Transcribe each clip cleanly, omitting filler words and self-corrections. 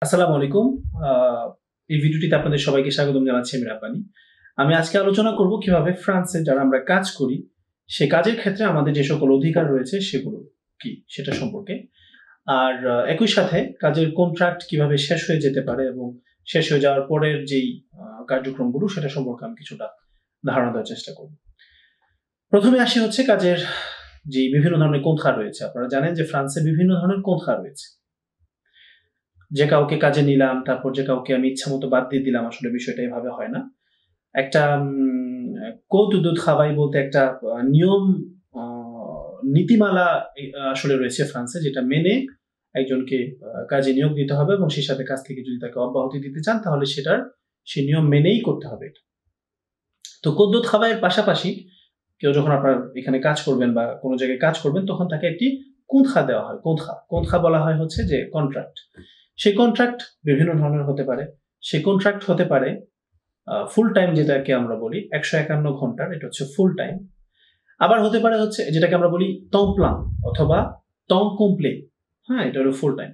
আসসালামু আলাইকুম। এই ভিডিওটিতে আপনাদের সবাইকে স্বাগতম জানাচ্ছি আমি রাব্বানী। আমি আজকে আলোচনা করব কিভাবে ফ্রান্সে যারা আমরা কাজ করি, সে কাজের ক্ষেত্রে আমাদের যে সকল অধিকার রয়েছে সেগুলো কি সেটা সম্পর্কে। আর একই সাথে কাজের কন্ট্রাক্ট কিভাবে শেষ হয়ে যেতে পারে এবং শেষ হয়ে যাওয়ার পরের যেই কার্যক্রমগুলো সেটা সম্পর্কে আমি কিছুটা ধারণা দেওয়ার চেষ্টা করব। প্রথমে আসি হচ্ছে কাজের যেই বিভিন্ন ধরনের কন্ট্রা রয়েছে। আপনারা জানেন যে ফ্রান্সে বিভিন্ন ধরনের কন্ট্রা রয়েছে। যে কাউকে কাজে নিলাম, তারপর যে কাউকে আমি ইচ্ছামতো বাদ দিয়ে দিলাম। আসলে বিষয়টা এভাবে হয় না। একটা code de travail বলতে একটা নিয়ম আ নীতিমালা আসলে রয়েছে ফ্রান্সে যেটা মেনে একজনকে কাজে নিয়োগ দিতে হবে এবং সেই সাথে কাজ থেকে যদি তাকে অব্যাহতি দিতে চান তাহলে সেই নিয়ম মেনেই করতে হবে এটা। তো code de travail এর পাশাপাশি কেউ যখন আপনার এখানে কাজ করবেন বা কোন জায়গায় কাজ করবেন তখন তাকে একটি contrat দেওয়া হয়। contrat বলা হয় হচ্ছে যে কন্ট্রাক্ট। সেই কন্ট্রাক্ট বিভিন্ন ধরনের হতে পারে। সেই কন্ট্রাক্ট হতে পারে ফুল টাইম যেটাকে আমরা বলি ১৫১ ঘন্টার এটা হচ্ছে ফুল টাইম। আবার হতে পারে হচ্ছে যেটাকে আমরা বলি temps plein অথবা temps complet, হ্যাঁ? এটা হলো ফুল টাইম।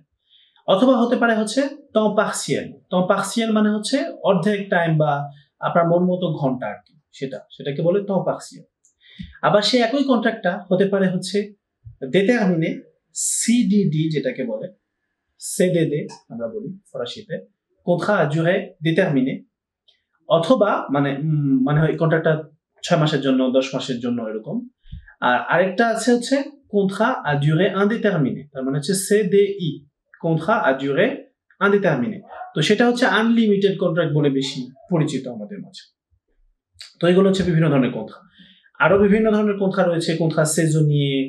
অথবা হতে পারে হচ্ছে temps partiel। temps partiel মানে হচ্ছে অর্ধেক টাইম বা আপনার মন মতো ঘন্টা আরকি সেটাকে বলে temps partiel। আবার সেই একই কন্ট্রাক্টটা হতে পারে হচ্ছে déterminé, CDD যেটাকে বলে, CDD আমরা বলি ফরাসিতে, contrat à durée déterminée অথবা মানে হয় কন্ট্রাক্টটা ৬ মাসের জন্য, ১০ মাসের জন্য এরকম। আর আরেকটা আছে হচ্ছে contrat à durée indéterminée তার মানে হচ্ছে CDI, contrat à durée indéterminée। তো সেটা হচ্ছে আনলিমিটেড কন্ট্রাক্ট বলে বেশি পরিচিত আমাদের মাঝে। তো এগুলো হচ্ছে বিভিন্ন ধরনের contrat। আরো বিভিন্ন ধরনের contrat রয়েছে, contrat saisonnier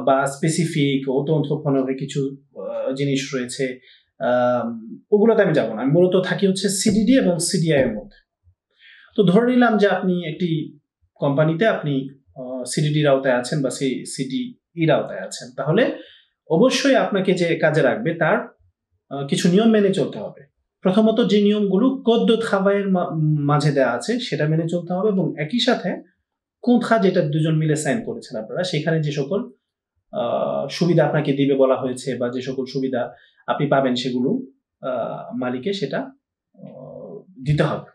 বা স্পেসিফিক auto-entrepreneur এর কিছু জিনিস রয়েছে। ওগুলোতে আমি যাব না। আমি মূলত থাকি হচ্ছে CDD এবং CDI এর মধ্যে। তো ধরে নিলাম যে আপনি একটি কোম্পানিতে আপনি সিডিডির আওতায় আছেন বা সিডিইর আওতায় আছেন। তাহলে অবশ্যই আপনাকে যে কাজে রাখবে তার কিছু নিয়ম মেনে চলতে হবে। প্রথমত যে নিয়মগুলো কোড দে ট্রাভাই এর মাঝে দেয়া আছে সেটা মেনে চলতে হবে এবং একই সাথে contrat যেটা দুজন মিলে সাইন করেছেন আপনারা সেখানে যে সকল সুবিধা আপনাকে দিবে বলা হয়েছে বা যে সকল সুবিধা আপনি পাবেন সেগুলো মালিকে সেটা দিতে হবে।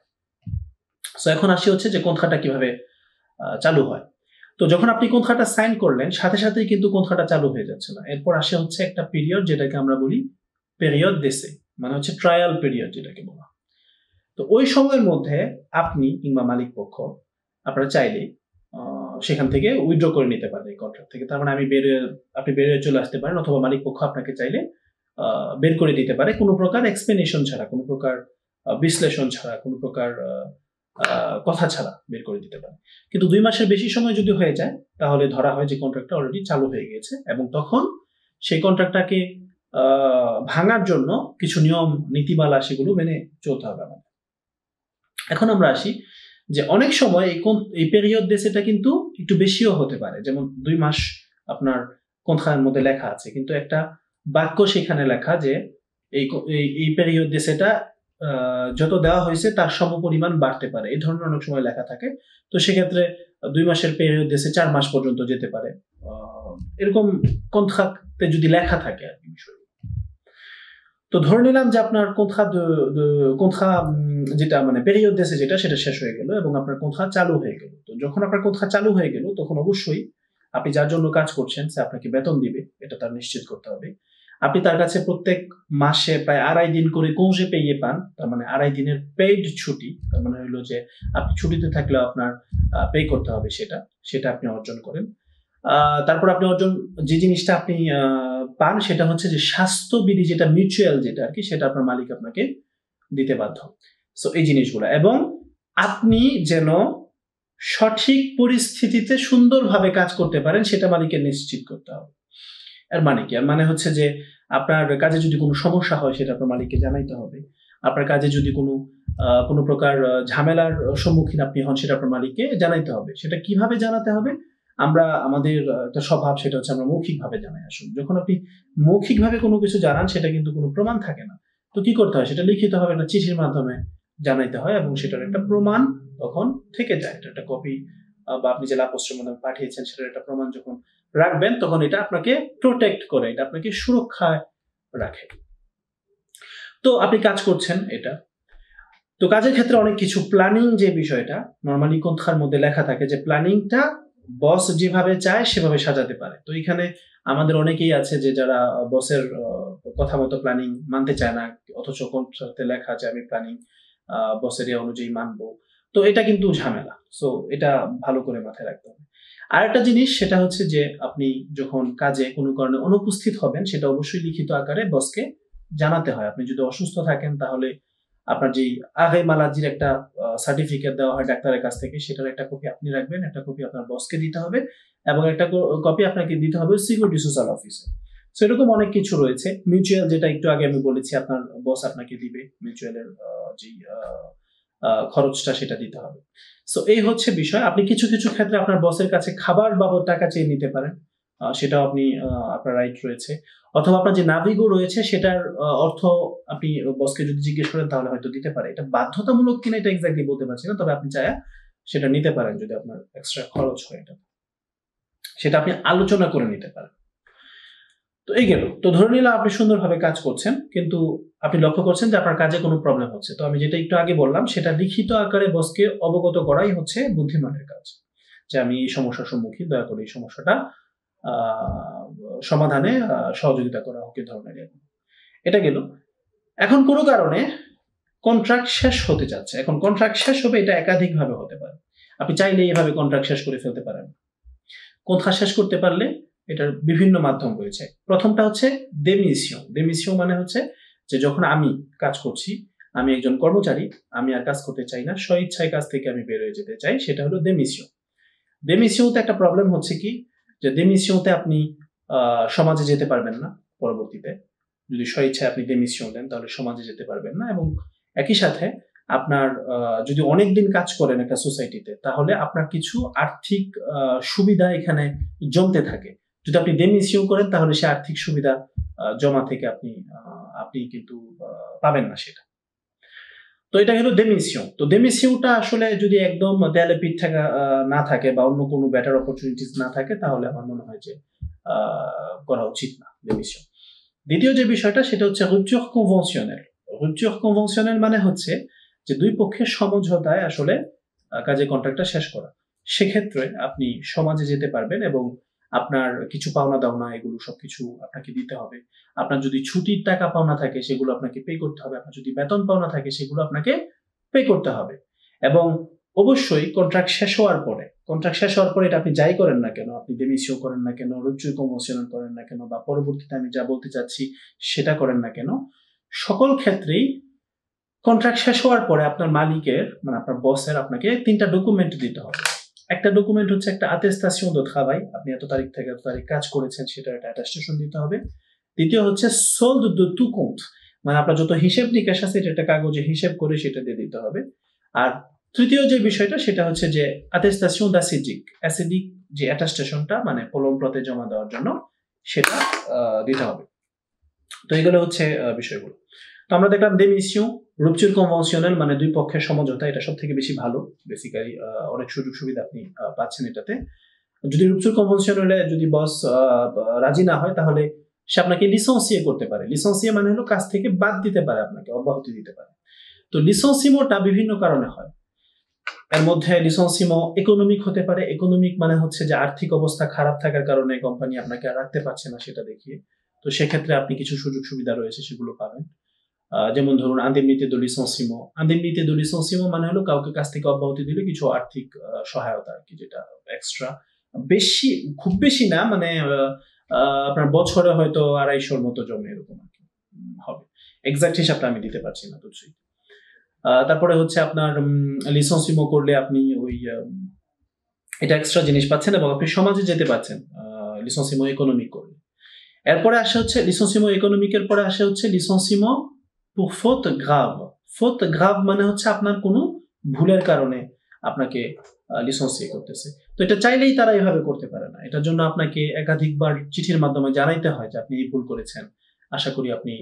সো এখন আসি হচ্ছে যে contratটা কিভাবে চালু হয়। তো যখন আপনি contratটা সাইন করলেন সাথে সাথেই কিন্তু contratটা চালু হয়ে যাচ্ছে না। এরপর আসে হচ্ছে একটা পিরিয়ড যেটাকে আমরা বলি পেরিয়ড d'essai, মানে হচ্ছে ট্রায়াল পিরিয়ড যেটাকে বলা। তো ওই সময়ের মধ্যে আপনি কিংবা মালিক পক্ষ আপনারা চাইলেই সেখান থেকে উইথড্র করে নিতে পারেন এই কন্ট্রাক্ট থেকে। তার মানে আপনি বের হয়ে চলে আসতে পারেন অথবা মালিক পক্ষ আপনাকে চাইলে বের করে দিতে পারে কোন প্রকার এক্সপ্লেনেশন ছাড়া, কোন প্রকার বিশ্লেষণ ছাড়া, কোন প্রকার কথা ছাড়া বের করে দিতে পারে। কিন্তু ২ মাসের বেশি সময় যদি হয়ে যায় তাহলে ধরা হয় যে কন্ট্রাক্টটা অলরেডি চালু হয়ে গিয়েছে এবং তখন সেই কন্ট্রাক্টটাকে ভাঙার জন্য কিছু নিয়ম নীতিমালা সেগুলো মেনে চলতে হবে আমাদের। এখন আমরা আসি যে অনেক সময় এই পেরিয়ড d'essai টা কিন্তু একটু বেশিও হতে পারে। যেমন ২ মাস আপনার contrat এর মধ্যে লেখা আছে। কিন্তু একটা বাক্য সেখানে লেখা যে এই পেরিয়ড d'essai টা যত দেওয়া হয়েছে তার সমপরিমাণ বাড়তে পারে। এই ধরনের অনেক সময় লেখা থাকে। তো সেক্ষেত্রে ২ মাসের পেরিয়ড d'essai ৪ মাস পর্যন্ত যেতে পারে। আ এরকম contract এ যদি লেখা থাকে আরকি বিষয়গুলো। তো ধরে নিলাম যে আপনার contrat যেটা মানে পেরিয়ড d'essai যেটা সেটা শেষ হয়ে গেল এবং আপনার contrat চালু হয়ে গেল। তো যখন আপনার contrat চালু হয়ে গেল তখন অবশ্যই আপনি যার জন্য কাজ করছেন সে আপনাকে বেতন দিবে। এটা তার নিশ্চিত করতে হবে। আপনি তার কাছে প্রত্যেক মাসে প্রায় ২.৫ দিন করে congé payé পান। তার মানে ২.৫ দিনের পেইড ছুটি। তার মানে হইলো যে আপনি ছুটিতে থাকলেও আপনার পে করতে হবে সেটা আপনি অর্জন করেন। তারপর আপনি যে জিনিসটা আপনি পান সেটা হচ্ছে যে স্বাস্থ্যবিধি যেটা মিউচুয়াল যেটা আরকি সেটা আপনার মালিক আপনাকে দিতে বাধ্য। সো এই জিনিসগুলা এবং আপনি যেন সঠিক পরিস্থিতিতে সুন্দরভাবে কাজ করতে পারেন সেটা মালিকের নিশ্চিত করতে হবে। এর মানে কি? এর মানে হচ্ছে যে আপনার কাজে যদি কোনো সমস্যা হয় সেটা আপনার মালিককে জানাইতে হবে। আপনার কাজে যদি কোনো প্রকার ঝামেলার সম্মুখীন আপনি হন সেটা আপনার মালিককে জানাইতে হবে। সেটা কিভাবে জানাতে হবে? আমাদের একটা স্বভাব সেটা হচ্ছে আমরা মৌখিকভাবে জানাই আসলে। যখন আপনি মৌখিকভাবে কোনো কিছু জানান সেটা কিন্তু কোনো প্রমাণ থাকে না। তো কি করতে হয়? সেটা লিখিতভাবে একটা চিঠির মাধ্যমে জানাইতে হয় এবং সেটার একটা প্রমাণ তখন থেকে যায়। এটা একটা কপি বা আপনি জেলা পোস্টের মাধ্যমে পাঠিয়েছেন সেটার একটা প্রমাণ যখন রাখবেন তখন এটা আপনাকে প্রটেক্ট করে, এটা আপনাকে সুরক্ষায় রাখে। তো আপনি কাজ করছেন এটা, তো কাজের ক্ষেত্রে অনেক কিছু প্ল্যানিং, যে বিষয়টা নর্মালি কন্ট্রার মধ্যে লেখা থাকে যে প্ল্যানিংটা বস যেভাবে চায় সেভাবে সাজাতে পারে। তো এখানে আমাদের অনেকেই আছে যে যারা বসের কথা মতো প্ল্যানিং মানতে চায় না, অথচ কন্ট্রাক্টে লেখা আছে আমি প্ল্যানিং বসের অনুযায়ী মানবো। তো এটা কিন্তু ঝামেলা। সো এটা ভালো করে মাথায় রাখতে হবে। আর একটা জিনিস সেটা হচ্ছে যে আপনি যখন কাজে কোনো কারণে অনুপস্থিত হবেন সেটা অবশ্যই লিখিত আকারে বসকে জানাতে হয়। আপনি যদি অসুস্থ থাকেন তাহলে আপনার যেই আগে মালাজির একটা সার্টিফিকেট দেওয়া হয় ডাক্তারের কাছ থেকে, সেটার একটা কপি আপনি রাখবেন, একটা কপি আপনার বসকে দিতে হবে, এবং একটা কপি আপনাকে দিতে হবে সিকিউরিটি সোশ্যাল অফিসে। সো এরকম অনেক কিছু রয়েছে। মিউচুয়াল, যেটা একটু আগে আমি বলেছি, আপনার বস আপনাকে দিবে মিউচুয়ালের যে খরচটা সেটা দিতে হবে। সো এই হচ্ছে বিষয়। আপনি কিছু কিছু ক্ষেত্রে আপনার বসের কাছে খাবার বাবদ টাকা চেয়ে নিতে পারেন, সেটাও আপনি আপনার রাইট রয়েছে। অথবা আপনার যে নাভিগো রয়েছে সেটার অর্থ আপনি বসকে যদি জিজ্ঞেস করেন তাহলে হয়তো দিতে পারে। এটা বাধ্যতামূলক কিনা এটা এক্স্যাক্টলি বলতে পারছি না, তবে আপনি চাইলে সেটা নিতে পারেন যদি আপনার এক্সট্রা খরচ হয়। এটা সেটা আপনি আলোচনা করে নিতে পারেন। তো এই গেল। তো ধরে নিলাম আপনি সুন্দরভাবে কাজ করছেন, কিন্তু আপনি লক্ষ্য করছেন যে আপনার কাজে কোনো প্রবলেম হচ্ছে। তো আমি যেটা একটু আগে বললাম সেটা লিখিত আকারে বসকে অবগত করাই হচ্ছে বুদ্ধিমানের কাজ, যে আমি এই সমস্যার সম্মুখীন, দয়া করে এই সমস্যাটা সমাধানে সহযোগিতা করা হোক, এই ধরনের। এটা গেল। এখন কোনো কারণে কন্ট্রাক্ট শেষ হতে যাচ্ছে। এখন কন্ট্রাক্ট শেষ হবে, এটা একাধিকভাবে হতে পারে। আপনি চাইলে এইভাবে কন্ট্রাক্ট শেষ করে ফেলতে পারেন। কন্ট্রাক্ট শেষ করতে পারলে এটার বিভিন্ন মাধ্যম রয়েছে। প্রথমটা হচ্ছে দেমিসিয়ন। দেমিসিয়ন মানে হচ্ছে যে যখন আমি কাজ করছি, আমি একজন কর্মচারী, আমি আর কাজ করতে চাই না, স্বইচ্ছায় কাজ থেকে আমি বের হয়ে যেতে চাই, সেটা হলো দেমিসিয়ন। দেমিসিয়তে একটা প্রবলেম হচ্ছে কি, যে দেমিসিয়তে আপনি সমাজে যেতে পারবেন না পরবর্তীতে। যদি স্বইচ্ছায় আপনি দেমিসিয়ন দেন তাহলে সমাজে যেতে পারবেন না, এবং একই সাথে আপনার যদি অনেকদিন কাজ করেন একটা সোসাইটিতে তাহলে আপনার কিছু আর্থিক সুবিধা এখানে জমতে থাকে। যদি আপনি দেমিসিয়ন করেন তাহলে সে আর্থিক সুবিধা জমা থেকে আপনি কিন্তু পাবেন না সেটা। তো এটা হলো দেমিসিয়ন। তো দেমিসিয়নটা আসলে যদি একদম দেয়ালে পিঠ থাকা না থাকে বা অন্য কোনো বেটার অপরচুনিটিস না থাকে তাহলে আমার মনে হয় যে করা উচিত না দেমিসিয়ন। দ্বিতীয় যে বিষয়টা সেটা হচ্ছে রুপচার কনভেনশনাল। রুপচার কনভেনশনাল মানে হচ্ছে যে দুই পক্ষের সমঝোতায় আসলে কাজে কন্ট্রাক্টটা শেষ করা। সেক্ষেত্রে আপনি সমাজে যেতে পারবেন এবং আপনার কিছু পাওনা দাওনা এগুলো সবকিছু আপনাকে দিতে হবে। আপনার যদি ছুটির টাকা পাওনা থাকে সেগুলো আপনাকে পে করতে হবে। আপনার যদি বেতন পাওনা থাকে সেগুলো আপনাকে পে করতে হবে। এবং অবশ্যই কন্ট্রাক্ট শেষ হওয়ার পরে এটা আপনি যাই করেন না কেন, আপনি দেমিসিও করেন না কেন, রুপচার কনভেনশনাল করেন না কেন, বা পরবর্তীতে আমি যা বলতে চাচ্ছি সেটা করেন না কেন, সকল ক্ষেত্রেই কন্ট্রাক্ট শেষ হওয়ার পরে আপনার মালিকের, মানে আপনার বসের, আপনাকে 3টা ডকুমেন্ট দিতে হবে। একটা ডকুমেন্ট হচ্ছে একটা attestation de travail, আপনি এত তারিখ থেকে এত তারিখ কাজ করেছেন সেটা একটা অ্যাটেস্টেশন দিতে হবে। দ্বিতীয় হচ্ছে solde de tout compte, মানে আপনার যত হিসেব নিকাশ আছে এটা একটা কাগজে হিসেব করে সেটা দিয়ে দিতে হবে। আর তৃতীয় যে বিষয়টা সেটা হচ্ছে যে attestation d'acédique যে অ্যাটেস্টেশনটা মানে প্রলম্প্লতে জমা দেওয়ার জন্য সেটা দিতে হবে। তো এগুলো হচ্ছে বিষয়গুলো। তো আমরা দেখলাম দেমিসিও, রুপচার কনভেনশনাল মানে দুই পক্ষের সমঝোতা, এটা সব থেকে বেশি ভালো। বেসিক্যালি অনেক সুযোগ সুবিধা আপনি পাচ্ছেন এটাতে। যদি রুপচার কনভেনশনালে যদি বস রাজি না হয় তাহলে সে আপনাকে লিসেন্সিয়ে করতে পারে। লিসেন্সিয়ে মানে হলো কাজ থেকে বাদ দিতে পারে, আপনাকে অব্যাহতি দিতে পারে। তো লিসেন্সিমোটা বিভিন্ন কারণে হয়। এর মধ্যে লিসেন্সিমো ইকোনমিক হতে পারে। ইকোনমিক মানে হচ্ছে যে আর্থিক অবস্থা খারাপ থাকার কারণে কোম্পানি আপনাকে আর রাখতে পারছে না সেটা দেখিয়ে। তো সেক্ষেত্রে আপনি কিছু সুযোগ সুবিধা রয়েছে সেগুলো পাবেন। যেমন ধরুন indemnité de licenciement। indemnité de licenciement মানে হলো কাউকে কাছ থেকে অব্যাহতি দিলে কিছু আর্থিক সহায়তা আর কি, যেটা এক্সট্রা বেশি, খুব বেশি না, মানে আপনার বছরে হয়তো 250 মতো জমে এরকম আর কি হবে। এক্সাক্ট হিসাবটা আমি দিতে পারছি না বুঝছি। তারপরে হচ্ছে আপনার লিসেন্সিমো করলে আপনি ওই এটা এক্সট্রা জিনিস পাচ্ছেন এবং আপনি সমাজে যেতে পারছেন লিসেন্সিমো ইকোনমিক করলে। এরপরে আসে হচ্ছে লিসেন্সিমো ইকোনমিকের পরে আসে হচ্ছে লিসেন্সিমো pour faute grave। faute grave মানে হচ্ছে আপনার কোনো ভুলের কারণে আপনাকে লিসেন্সিয়ে করতেছে। তো এটা চাইলেই তারা এভাবে করতে পারে না। এটার জন্য আপনাকে একাধিকবার চিঠির মাধ্যমে জানাইতে হয় যে আপনি এই ভুল করেছেন, আশা করি আপনি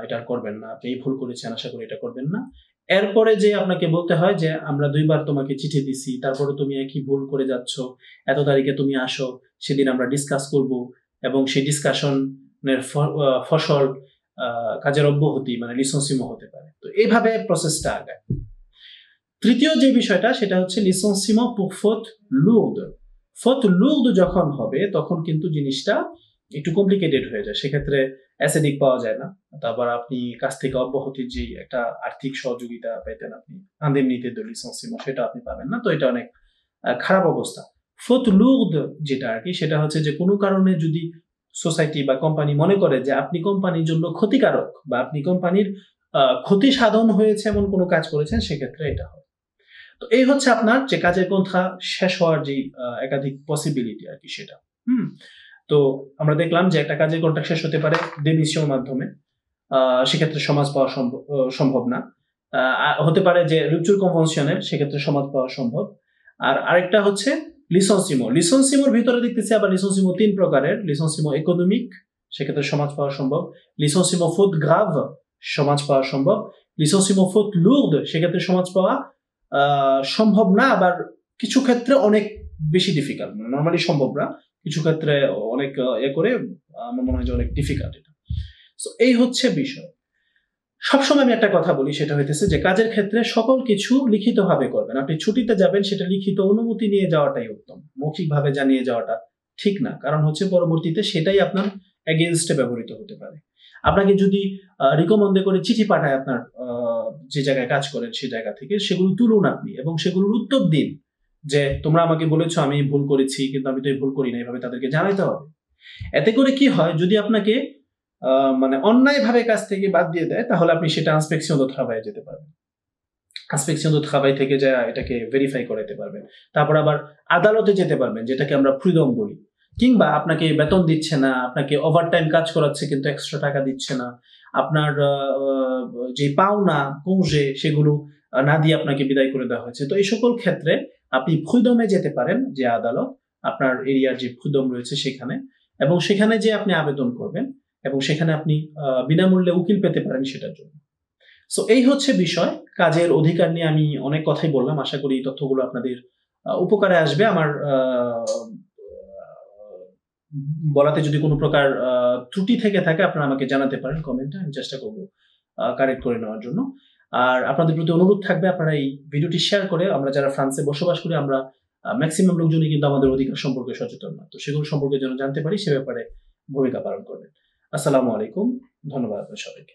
এটা করবেন না, আপনি এই ভুল করেছেন, আশা করি এটা করবেন না। এরপরে যে আপনাকে বলতে হয় যে আমরা 2 বার তোমাকে চিঠি দিছি, তারপরে তুমি একই ভুল করে যাচ্ছ, এত তারিখে তুমি আসো, সেদিন আমরা ডিসকাস করব এবং সেই ডিসকাশনের ফসল কাজের অব্যাহতি মানে লিসেন্সিমো হতে পারে। তো এইভাবে প্রসেসটা আগায়। তৃতীয় যে বিষয়টা সেটা হচ্ছে লিসেন্সিমো pour faute lourde। faute lourde যখন হবে তখন কিন্তু জিনিসটা একটু কমপ্লিকেটেড হয়ে যায়। সেক্ষেত্রে অ্যাসেডিক পাওয়া যায় না। তারপর আপনি কাছ থেকে অব্যাহতির যে একটা আর্থিক সহযোগিতা পেতেন আপনি indemnité de licenciement সেটা আপনি পাবেন না। তো এটা অনেক খারাপ অবস্থা। faute lourde যেটা আরকি সেটা হচ্ছে যে কোনো কারণে যদি সোসাইটি বা কোম্পানি মনে করে যে আপনি কোম্পানির জন্য ক্ষতিকারক বা আপনি কোম্পানির ক্ষতি সাধন হয়েছে এমন কোনো কাজ করেছেন সেক্ষেত্রে এটা হয়। তো এই হচ্ছে আপনার যে কাজের পন্থা শেষ হওয়ার যে একাধিক পসিবিলিটি আরকি সেটা। তো আমরা দেখলাম যে একটা কাজের কন্ট্রাক্ট শেষ হতে পারে ডেমিসিওর মাধ্যমে। সেক্ষেত্রে সমাজ পাওয়া সম্ভব না। হতে পারে যে rupture conventionnel সেক্ষেত্রে সমাজ পাওয়া সম্ভব। আর আরেকটা হচ্ছে লিসেন্সিমো। লিসেন্সিমোর ভিতরে দেখতেছি আবার লিসেন্সিমো ৩ প্রকারের। লিসেন্সিমো ইকোনমিক সেক্ষেত্রে সমাজ পাওয়া সম্ভব। লিসেন্সিমো faute grave সমাজ পাওয়া সম্ভব। লিসেন্সিমো faute lourde সেক্ষেত্রে সমাজ পাওয়া সম্ভব না, আবার কিছু ক্ষেত্রে অনেক বেশি ডিফিকাল্ট। নরমালি সম্ভব না, কিছু ক্ষেত্রে অনেক করে আমার মনে হয় যে অনেক ডিফিকাল্ট এটা। সো এই হচ্ছে বিষয়। সবসময় আমি একটা কথা বলি সেটা হইতেছে যে কাজের ক্ষেত্রে সকল কিছু লিখিতভাবে করবেন। আপনি ছুটিতে যাবেন সেটা লিখিত অনুমতি নিয়ে যাওয়াটাই উত্তম। মৌখিকভাবে জানিয়ে যাওয়াটা ঠিক না। কারণ হচ্ছে পরবর্তীতে সেটাই আপনার এগেইনস্টে ব্যবহৃত হতে পারে। আপনাকে যদি রিকমেন্ড করে চিঠি পাঠায় আপনার যে জায়গায় কাজ করেন সেই জায়গা থেকে, সেগুলো তুলুন আপনি এবং সেগুলোর উত্তর দিন যে তোমরা আমাকে বলেছো আমি ভুল করেছি কিন্তু আমি তো এই ভুল করি না, এভাবে তাদেরকে জানাইতে হবে। এতে করে কি হয়, যদি আপনাকে মানে অন্যায়ভাবে কাজ থেকে বাদ দিয়ে দেয় তাহলে আপনি সেটা ইন্সপেকশন দো ট্রাভাই যেতে পারবেন। ইন্সপেকশন দো ট্রাভাই থেকে যা এটাকে ভেরিফাই করাতে পারবেন। তারপর আবার আদালতে যেতে পারবেন, যেটাকে আমরা ফ্রিডম বলি। কিংবা আপনাকে বেতন দিচ্ছে না, আপনাকে ওভারটাইম কাজ করাচ্ছে কিন্তু এক্সট্রা টাকা দিচ্ছে না, আপনার যে পাওনা কৌজে সেগুলো না দিয়ে আপনাকে বিদায় করে দেওয়া হয়েছে। তো এই সকল ক্ষেত্রে আপনি ফ্রিডমে যেতে পারেন, যে আদালত আপনার এরিয়ার যে ফ্রিডম রয়েছে সেখানে, এবং সেখানে যে আপনি আবেদন করবেন এবং সেখানে আপনি বিনামূল্যে উকিল পেতে পারেন সেটার জন্য। সো এই হচ্ছে বিষয়। কাজের অধিকার নিয়ে আমি অনেক কথাই বললাম। আশা করি এই তথ্যগুলো আপনাদের উপকারে আসবে। আমার বলাতে যদি কোনো প্রকার ত্রুটি থেকে থাকে আপনারা আমাকে জানাতে পারেন কমেন্টে। আমি চেষ্টা করব কারেক্ট করে নেওয়ার জন্য। আর আপনাদের প্রতি অনুরোধ থাকবে আপনারা এই ভিডিওটি শেয়ার করে, আমরা যারা ফ্রান্সে বসবাস করি আমরা ম্যাক্সিমাম লোকজনই কিন্তু আমাদের অধিকার সম্পর্কে সচেতন না। তো সেগুলো সম্পর্কে যেন জানতে পারি সে ব্যাপারে ভূমিকা পালন করবেন। আসসালামু আলাইকুম। ধন্যবাদ আপনাদের সবাইকে।